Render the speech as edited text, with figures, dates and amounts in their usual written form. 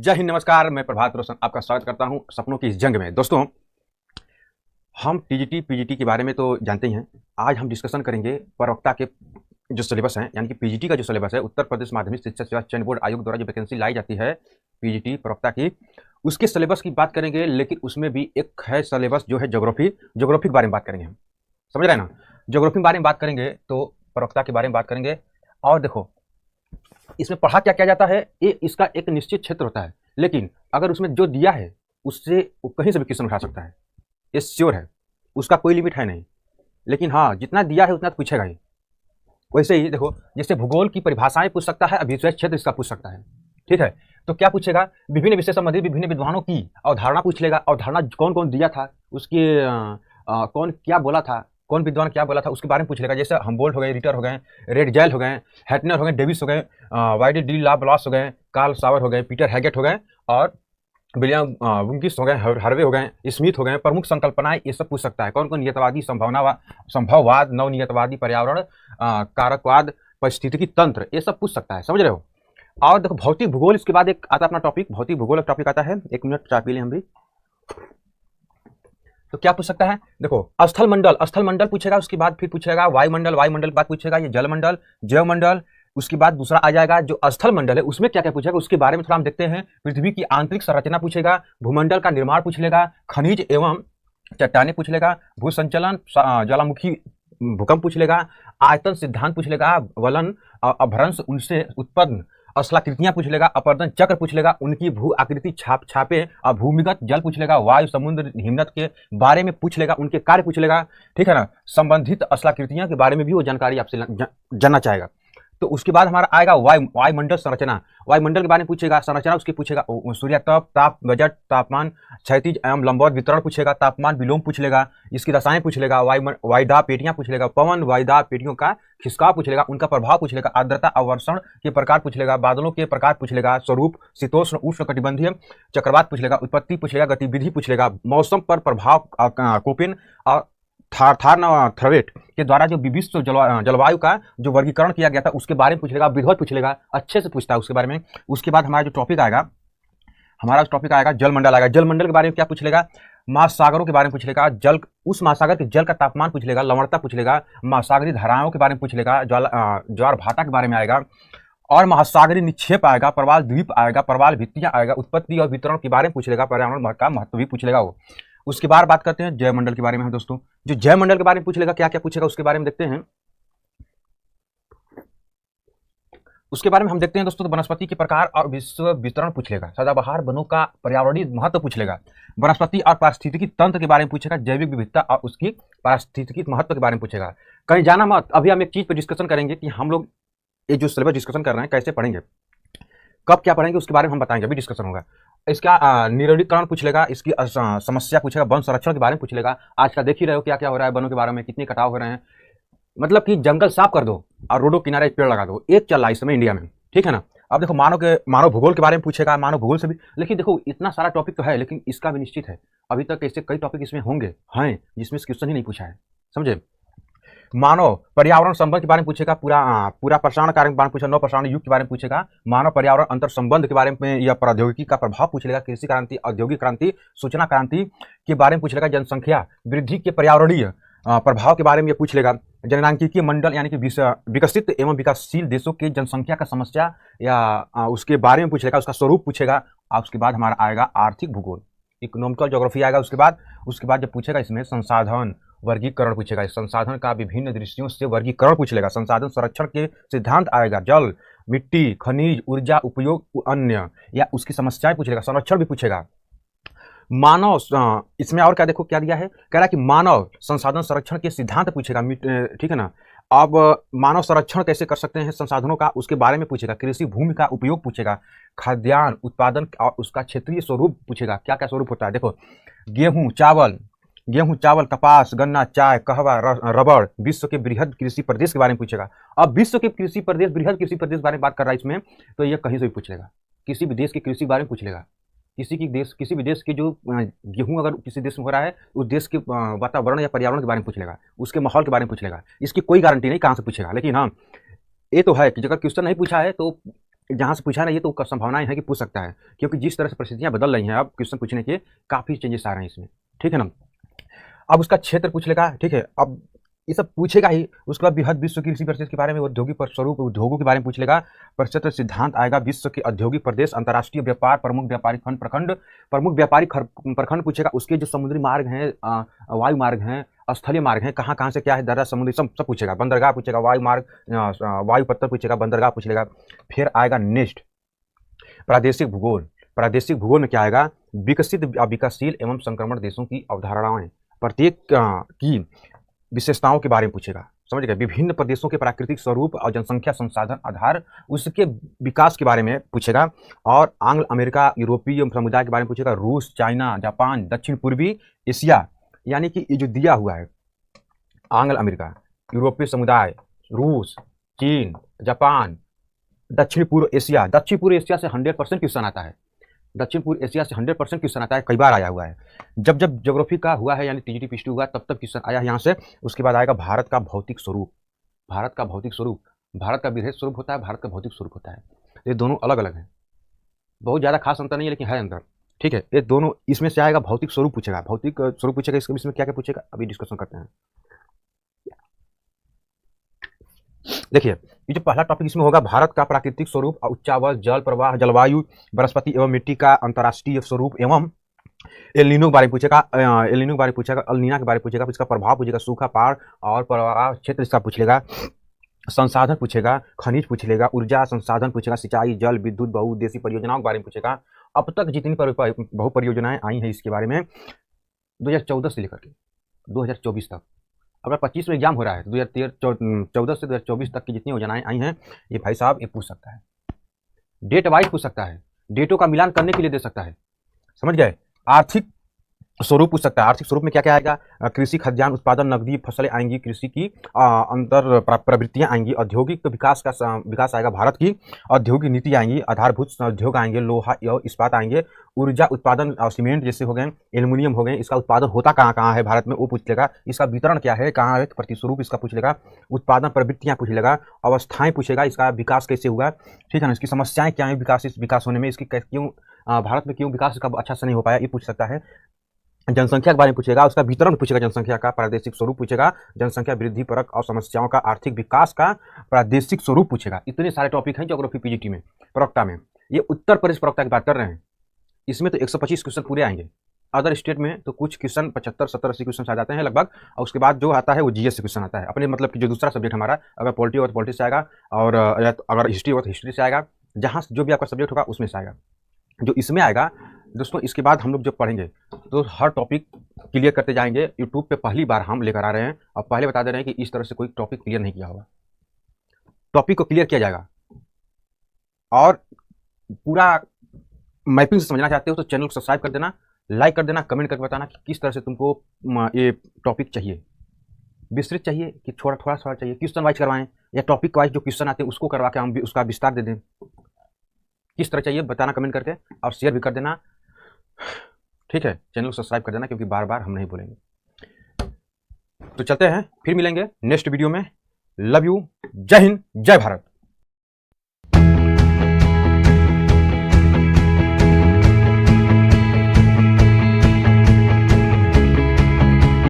जय हिंद, नमस्कार। मैं प्रभात रोशन आपका स्वागत करता हूं सपनों की इस जंग में। दोस्तों, हम टीजीटी पीजीटी के बारे में तो जानते ही हैं। आज हम डिस्कशन करेंगे प्रवक्ता के जो सिलेबस हैं, यानी कि पीजीटी का जो सिलेबस है, उत्तर प्रदेश माध्यमिक शिक्षा सेवा चयन बोर्ड आयोग द्वारा जो वैकेंसी लाई जाती है पीजीटी प्रवक्ता की, उसके सिलेबस की बात करेंगे। लेकिन उसमें भी एक है सिलेबस जो है ज्योग्राफी के बारे में बात करेंगे हम। समझ रहे हैं ना? ज्योग्राफी के बारे में बात करेंगे तो प्रवक्ता के बारे में बात करेंगे। और देखो, इसमें पढ़ा क्या किया जाता है, ये इसका एक निश्चित क्षेत्र होता है। लेकिन अगर उसमें जो दिया है उससे वो कहीं से भी क्वेश्चन उठा सकता है, ये श्योर है। उसका कोई लिमिट है नहीं। लेकिन हाँ, जितना दिया है उतना तो पूछेगा ही। वैसे ही देखो, जैसे भूगोल की परिभाषाएं पूछ सकता है, अभिषेक क्षेत्र इसका पूछ सकता है। ठीक है, तो क्या पूछेगा? विभिन्न विषय संबंधित विभिन्न विद्वानों की अवधारणा पूछ लेगा। अवधारणा कौन कौन दिया था, उसके कौन क्या बोला था, कौन विद्वान क्या बोला था, उसके बारे में पूछ लेगा। जैसे हमबोल्ट हो गए, रिटर हो गए, रेड जैल हो गए, हैटनर हो गए, डेविस हो गए, वाइडी डी ला ब्लास हो गए, कार्ल सावर हो गए, पीटर हैगेट हो गए, और विलियम विंकिस हो गए, हार्वे हो गए, स्मिथ हो गए। प्रमुख संकल्पनाएं ये सब पूछ सकता है। कौन कौन? नियतवादी, संभववाद, नवनियतवादी, पर्यावरण, कारकवाद, परिस्थितिकी तंत्र, ये सब पूछ सकता है। समझ रहे हो? और देखो, भौतिक भूगोल इसके बाद एक आता है अपना टॉपिक, भौतिक भूगोल एक टॉपिक आता है। एक मिनट चाय पी लें हम भी। तो क्या पूछ सकता है? देखो, स्थल मंडल पूछेगा। उसके बाद फिर पूछेगा वायुमंडल के बाद पूछेगा ये जलमंडल, जैवमंडल। उसके बाद दूसरा आ जाएगा जो स्थल मंडल है, उसमें क्या क्या पूछेगा उसके बारे में थोड़ा हम देखते हैं। पृथ्वी की आंतरिक संरचना पूछेगा, भूमंडल का निर्माण पूछ लेगा, खनिज एवं चट्टाने पूछ लेगा, भूसंचलन, ज्वालामुखी, भूकंप पूछ लेगा, आयतन सिद्धांत पूछ लेगा, वलन अभ्रंश उनसे उत्पन्न स्थलाकृतियां पूछ लेगा, अपरदन चक्र पूछ लेगा, उनकी भू आकृति छापे और भूमिगत जल पूछ लेगा, वायु, समुद्र, हिमनद के बारे में पूछ लेगा, उनके कार्य पूछ लेगा। ठीक है ना? संबंधित स्थलाकृतियां के बारे में भी वो जानकारी आपसे जानना चाहेगा। तो उसके बाद हमारा आएगा वायुमंडल संरचना। वायुमंडल के बारे में पूछेगा, संरचना उसकी पूछेगा। सूर्य तप, ताप बजट, तापमान क्षैतिज एवं लंबवत वितरण पूछेगा, तापमान विलोम पूछ लेगा, इसकी दशाएं पूछ लेगा, वायुदाब पेटियां पूछ लेगा, पवन वायुदाब पेटियों का खिसकाव पूछ लेगा, उनका प्रभाव पूछ लेगा, आर्द्रता अवर्षण के प्रकार पूछ लेगा, बादलों के प्रकार पूछ लेगा, स्वरूप, शीतोष्ण उष्ण कटिबंधीय चक्रवात पूछ लेगा, उत्पत्ति पूछ लेगा, गतिविधि पूछ लेगा, मौसम पर प्रभाव कोपेन और थर्वेट के द्वारा जो विश्व जलवायु का जो वर्गीकरण किया गया था उसके बारे में पूछ लेगा, विधिवत पूछ लेगा, अच्छे से पूछता है उसके बारे में। उसके बाद हमारा जो टॉपिक आएगा, जलमंडल आएगा। जलमंडल के बारे में क्या पूछ लेगा? महासागरों के बारे में पूछ लेगा, जल, उस महासागर के जल का तापमान पूछ लेगा, लवणता पूछ लेगा, महासागरीय धाराओं के बारे में पूछ लेगा, ज्वार भाटा के बारे में आएगा, और महासागरीय निक्षेप आएगा, प्रवाल द्वीप आएगा, प्रवाल भित्तियां आएगा, उत्पत्ति और वितरण के बारे में पूछ लेगा, पर्यावरण का महत्व भी पूछ लेगा वो। उसके बाद बात करते हैं जयमंडल के बारे में। दोस्तों, जो जयमंडल के बारे में पूछेगा, क्या क्या पूछेगा उसके बारे में देखते हैं। उसके बारे में हम देखते हैं दोस्तों, तो वनस्पति के प्रकार और विश्व वितरण पूछ लेगा, सदाबहार वनों का पर्यावरणीय महत्व पूछ लेगा, वनस्पति और पारिस्थितिकी तंत्र के बारे में पूछेगा, जैविक विविधता और उसकी पारिस्थितिकी महत्व के बारे में पूछेगा। कहीं जाना मत, अभी हम एक चीज पर डिस्कशन करेंगे कि हम लोग ये जो सिलेबस डिस्कशन कर रहे हैं कैसे पढ़ेंगे, कब क्या पढ़ेंगे, उसके बारे में हम बताएंगे, अभी डिस्कशन होगा। इसका निरलीकरण पूछ लेगा, इसकी समस्या पूछेगा, वन संरक्षण के बारे में पूछ लेगा। आजकल देख ही रहे हो क्या क्या हो रहा है वनों के बारे में, कितने कटाव हो रहे हैं। मतलब कि जंगल साफ कर दो और रोडों किनारे पेड़ लगा दो, एक चल रहा है इस समय इंडिया में। ठीक है ना? अब देखो, मानव भूगोल के बारे में पूछेगा, मानव भूगोल से भी। लेकिन देखो, इतना सारा टॉपिक तो है, लेकिन इसका भी निश्चित है अभी तक ऐसे कई टॉपिक इसमें होंगे हैं जिसमें क्वेश्चन ही नहीं पूछा है। समझे? मानव पर्यावरण संबंध के बारे में पूछेगा, पूरा प्रसारण कार्य के बारे में पूछेगा, नव प्रसारण युग के बारे में पूछेगा, मानव पर्यावरण अंतर संबंध के बारे में, या प्रौद्योगिकी का प्रभाव पूछ लेगा, कृषि क्रांति, औद्योगिक क्रांति, सूचना क्रांति के बारे में पूछ लेगा, जनसंख्या वृद्धि के पर्यावरणीय प्रभाव के बारे में ये पूछ लेगा, जननांकिकीय मंडल यानी कि विकसित एवं विकासशील देशों की जनसंख्या का समस्या या उसके बारे में पूछेगा, उसका स्वरूप पूछेगा। और उसके बाद हमारा आएगा आर्थिक भूगोल, इकोनॉमिकल ज्योग्राफी आएगा। उसके बाद जब पूछेगा इसमें संसाधन वर्गीकरण पूछेगा, इस संसाधन का विभिन्न दृष्टियों से वर्गीकरण पूछ लेगा, संसाधन संरक्षण के सिद्धांत आएगा, जल, मिट्टी, खनिज, ऊर्जा उपयोग, अन्य, या उसकी समस्याएं पूछेगा, संरक्षण भी पूछेगा। मानव, इसमें और क्या देखो क्या दिया है, कह रहा है कि मानव संसाधन संरक्षण के सिद्धांत पूछेगा। ठीक है ना? अब मानव संरक्षण कैसे कर सकते हैं संसाधनों का, उसके बारे में पूछेगा, कृषि भूमि का उपयोग पूछेगा, खाद्यान्न उत्पादन और उसका क्षेत्रीय स्वरूप पूछेगा, क्या क्या स्वरूप होता है। देखो, गेहूं, चावल, कपास, गन्ना, चाय, कहवा, रबड़, विश्व के बृहद कृषि प्रदेश के बारे में पूछेगा। अब विश्व के कृषि प्रदेश, बृहद कृषि प्रदेश के बारे में बात कर रहा है इसमें, तो ये कहीं से भी पूछ लेगा, किसी भी देश के कृषि के बारे में पूछ लेगा। किसी भी देश के जो गेहूं अगर किसी देश में हो रहा है, उस देश के वातावरण या पर्यावरण के बारे में पूछ लेगा, उसके माहौल के बारे में पूछ लेगा। इसकी कोई गारंटी नहीं कहाँ से पूछेगा, लेकिन हाँ, ये तो है कि अगर क्वेश्चन नहीं पूछा है तो जहाँ से पूछा ना ये तो संभावनाएं हैं कि पूछ सकता है, क्योंकि जिस तरह से परिस्थितियाँ बदल रही हैं अब क्वेश्चन पूछने के काफ़ी चेंजेस आ रहे हैं इसमें, ठीक है ना। अब उसका क्षेत्र पूछ लेगा, ठीक है, अब ये सब पूछेगा ही। उसके बाद बृहद विश्व कृषि परिषद के बारे में, औद्योगिक स्वरूप उद्योगों के बारे में पूछ लेगा। परिषद सिद्धांत आएगा, विश्व के औद्योगिक प्रदेश, अंतर्राष्ट्रीय व्यापार, प्रमुख व्यापारी खंड प्रखंड, प्रमुख व्यापारी प्रखंड पूछेगा। उसके जो समुद्री मार्ग हैं, वायु मार्ग हैं, स्थलीय मार्ग हैं, कहाँ कहाँ से क्या है, दर्रा समुद्री सब सब पूछेगा। बंदरगाह पूछेगा, वायु मार्ग, वायु पत्थर पूछेगा, बंदरगाह पूछ लेगा। फिर आएगा नेक्स्ट प्रादेशिक भूगोल। प्रादेशिक भूगोल में क्या आएगा, विकसित विकासशील एवं संक्रमण देशों की अवधारणाएं, प्रत्येक की विशेषताओं के बारे में पूछेगा, समझ गए। विभिन्न प्रदेशों के प्राकृतिक स्वरूप और जनसंख्या संसाधन आधार, उसके विकास के बारे में पूछेगा। और आंग्ल अमेरिका यूरोपीय समुदाय के बारे में पूछेगा। रूस, चाइना, जापान, दक्षिण पूर्वी एशिया, यानी कि ये जो दिया हुआ है आंग्ल अमेरिका, यूरोपीय समुदाय, रूस, चीन, जापान, दक्षिण पूर्व एशिया। दक्षिण पूर्व एशिया से 100% क्वेश्चन आता है। दक्षिण पूर्व एशिया से 100% क्वेश्चन आता है, कई बार आया हुआ है। जब जब ज्योग्राफी का हुआ है, यानी टीजीटी पीएचडी हुआ, तब तब क्वेश्चन आया है यहाँ से। उसके बाद आएगा भारत का भौतिक स्वरूप। भारत का भौतिक स्वरूप, भारत का विदेश स्वरूप होता है, भारत का भौतिक स्वरूप होता है। ये दोनों अलग अलग हैं, बहुत ज़्यादा खास अंतर नहीं है, लेकिन है अंतर, ठीक है। ये दोनों इसमें से आएगा, भौतिक स्वरूप पूछेगा, भौतिक स्वरूप पूछेगा। इसमें क्या क्या पूछेगा अभी डिस्कशन करते हैं। देखिए, ये जो पहला टॉपिक इसमें होगा, भारत का प्राकृतिक स्वरूप, उच्चावच, जल प्रवाह, जलवायु, वनस्पति एवं मिट्टी का अंतर्राष्ट्रीय स्वरूप एवं एल नीनो के बारे में पूछेगा। एल नीनो के बारे में पूछेगा, अल नीना के बारे में पूछेगा, इसका प्रभाव पूछेगा, सूखा पहाड़ और प्रवाह क्षेत्र इसका पूछ लेगा। संसाधन पूछेगा, खनिज पूछ लेगा, ऊर्जा संसाधन पूछेगा, सिंचाई, जल, विद्युत, बहुउद्देशीय परियोजनाओं के बारे में पूछेगा। अब तक जितनी बहु परियोजनाएं आई हैं इसके बारे में 2014 से लेकर के 2024 तक, अगर 25 में एग्जाम हो रहा है तो 2014 से 2024 तक की जितनी योजनाएं आई हैं, ये भाई साहब ये पूछ सकता है। डेट वाइज पूछ सकता है, डेटों का मिलान करने के लिए दे सकता है, समझ गए। आर्थिक स्वरूप पूछ सकता है। आर्थिक स्वरूप में क्या क्या आएगा, कृषि, खाद्यान्न उत्पादन, नकदी फसलें आएंगी, कृषि की अंतर प्रवृत्तियां आएंगी, औद्योगिक विकास का विकास आएगा, भारत की औद्योगिक नीति आएंगी, आधारभूत उद्योग आएंगे, लोहा और इस्पात आएंगे, ऊर्जा उत्पादन, सीमेंट जैसे हो गए, एल्यूमिनियम हो गए, इसका उत्पादन होता कहाँ कहाँ है भारत में वो पूछ लेगा। इसका वितरण क्या है, कहाँ है, प्रतिस्वरूप इसका पूछ लेगा। उत्पादन प्रवृत्तियां पूछ लेगा, अवस्थाएं पूछेगा, इसका विकास कैसे हुआ, ठीक है ना, इसकी समस्याएं क्या है, विकास होने में, इसकी क्यों भारत में क्यों विकास का अच्छा से नहीं हो पाया, ये पूछ सकता है। जनसंख्या के बारे में पूछेगा, उसका वितरण पूछेगा, जनसंख्या का प्रादेशिक स्वरूप पूछेगा, जनसंख्या वृद्धि परक और समस्याओं का, आर्थिक विकास का प्रादेशिक स्वरूप पूछेगा। इतने सारे टॉपिक हैं ज्योग्राफी पीजीटी में, प्रवक्ता में। ये उत्तर प्रदेश प्रवक्ता की बात कर रहे हैं, इसमें तो 125 क्वेश्चन पूरे आएंगे। अदर स्टेट में तो कुछ क्वेश्चन 75, 70, 80 क्वेश्चन आ जाते हैं लगभग, और उसके बाद जो आता है वो जीएस से क्वेश्चन आता है। अपने मतलब कि जो दूसरा सब्जेक्ट हमारा, अगर पॉलिटी होगा तो पॉलिटी से आएगा, और अगर हिस्ट्री होगा तो हिस्ट्री से आएगा, जहाँ जो भी आपका सब्जेक्ट होगा उसमें से आएगा। जो इसमें आएगा दोस्तों, इसके बाद हम लोग जब पढ़ेंगे तो हर टॉपिक क्लियर करते जाएंगे। यूट्यूब पे पहली बार हम लेकर आ रहे हैं, और पहले बता दे रहे हैं कि इस तरह से कोई टॉपिक क्लियर नहीं किया होगा। टॉपिक को क्लियर किया जाएगा, और पूरा मैपिंग से समझना चाहते हो तो चैनल को सब्सक्राइब कर देना, लाइक कर देना, कमेंट करके बताना कि किस तरह से तुमको ये टॉपिक चाहिए, विस्तृत चाहिए कि थोड़ा थोड़ा चाहिए, क्वेश्चन वाइज करवाएं या टॉपिक वाइज जो क्वेश्चन आते हैं उसको करवा के हम भी उसका विस्तार दे दें, किस तरह चाहिए बताना कमेंट करके, और शेयर भी कर देना, ठीक है। चैनल को सब्सक्राइब कर देना, क्योंकि बार बार हम नहीं बोलेंगे। तो चलते हैं, फिर मिलेंगे नेक्स्ट वीडियो में। लव यू, जय हिंद, जय भारत।